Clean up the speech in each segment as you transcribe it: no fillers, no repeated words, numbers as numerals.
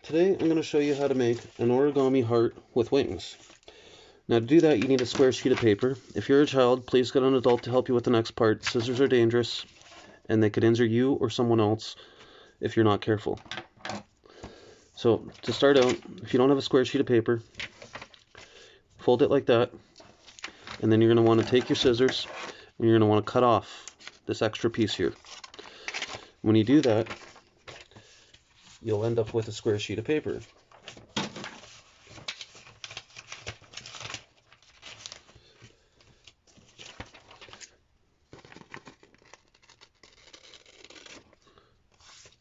Today I'm going to show you how to make an origami heart with wings. Now to do that you need a square sheet of paper. If you're a child, please get an adult to help you with the next part. Scissors are dangerous and they could injure you or someone else if you're not careful. So to start out, if you don't have a square sheet of paper, fold it like that, and then you're going to want to take your scissors and you're going to want to cut off this extra piece here. When you do that, you'll end up with a square sheet of paper.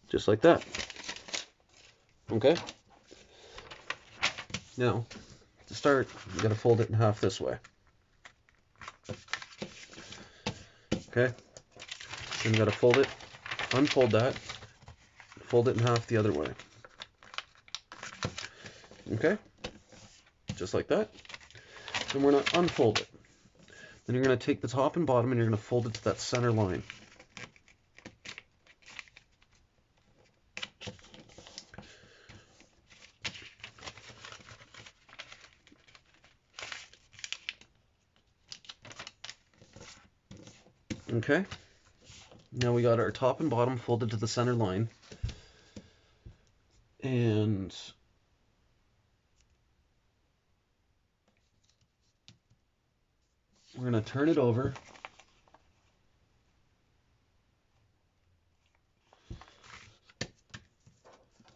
Just like that. Okay? Now, to start, you gotta fold it in half this way. Okay? Then you gotta fold it, unfold that, fold it in half the other way. Okay? Just like that. Then we're gonna unfold it. Then you're gonna take the top and bottom and you're gonna fold it to that center line. Okay? Now we got our top and bottom folded to the center line. And we're going to turn it over.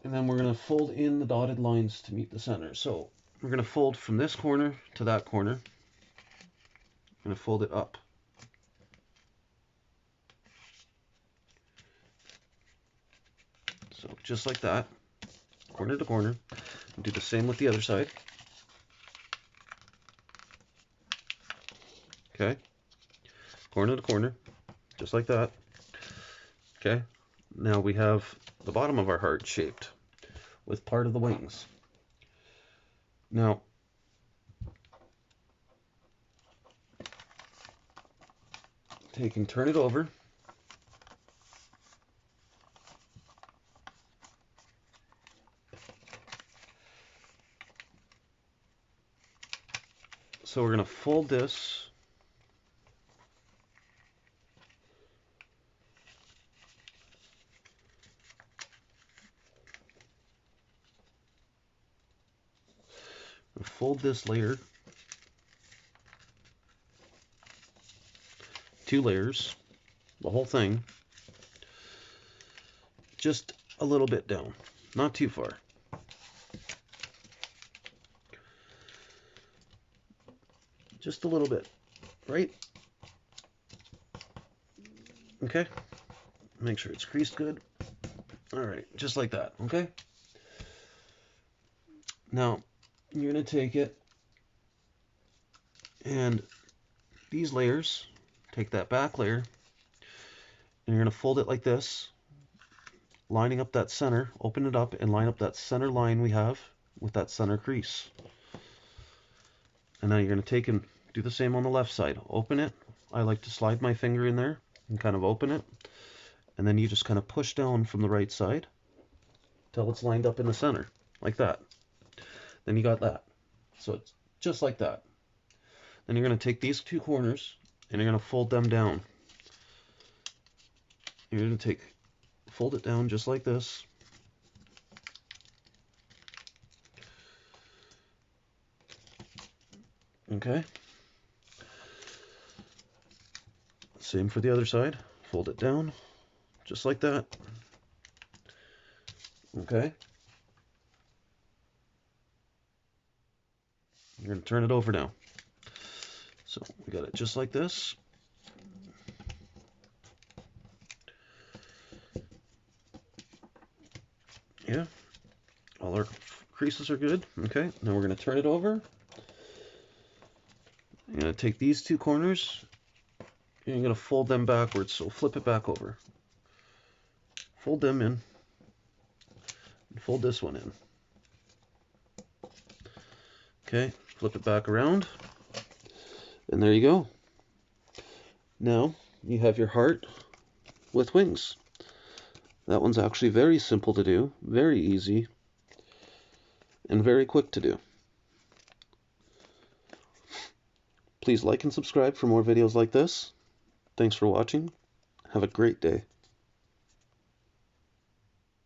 And then we're going to fold in the dotted lines to meet the center. So we're going to fold from this corner to that corner. I'm going to fold it up. So just like that, corner to corner. Do the same with the other side. Okay, corner to corner, just like that. Okay, now we have the bottom of our heart shaped with part of the wings. Now, turn it over. So we're going to fold this layer, 2 layers, the whole thing, just a little bit down, not too far. Just a little bit, right? Okay, make sure it's creased good. All right, just like that, okay? Now, you're going to take it and these layers, take that back layer, and you're going to fold it like this, lining up that center, open it up and line up that center line we have with that center crease. And now you're going to take and do the same on the left side. Open it. I like to slide my finger in there and kind of open it. And then you just kind of push down from the right side till it's lined up in the center, like that. Then you got that. So it's just like that. Then you're going to take these 2 corners and you're going to fold them down. You're going to fold it down just like this. Okay. Same for the other side. Fold it down just like that. Okay. You're going to turn it over now. So we got it just like this. Yeah, all our creases are good. Okay, now we're going to turn it over. I'm going to take these 2 corners and I'm going to fold them backwards. So flip it back over. Fold them in. And fold this one in. Okay, flip it back around. And there you go. Now you have your heart with wings. That one's actually very simple to do, very easy. and very quick to do. Please like and subscribe for more videos like this. Thanks for watching. Have a great day.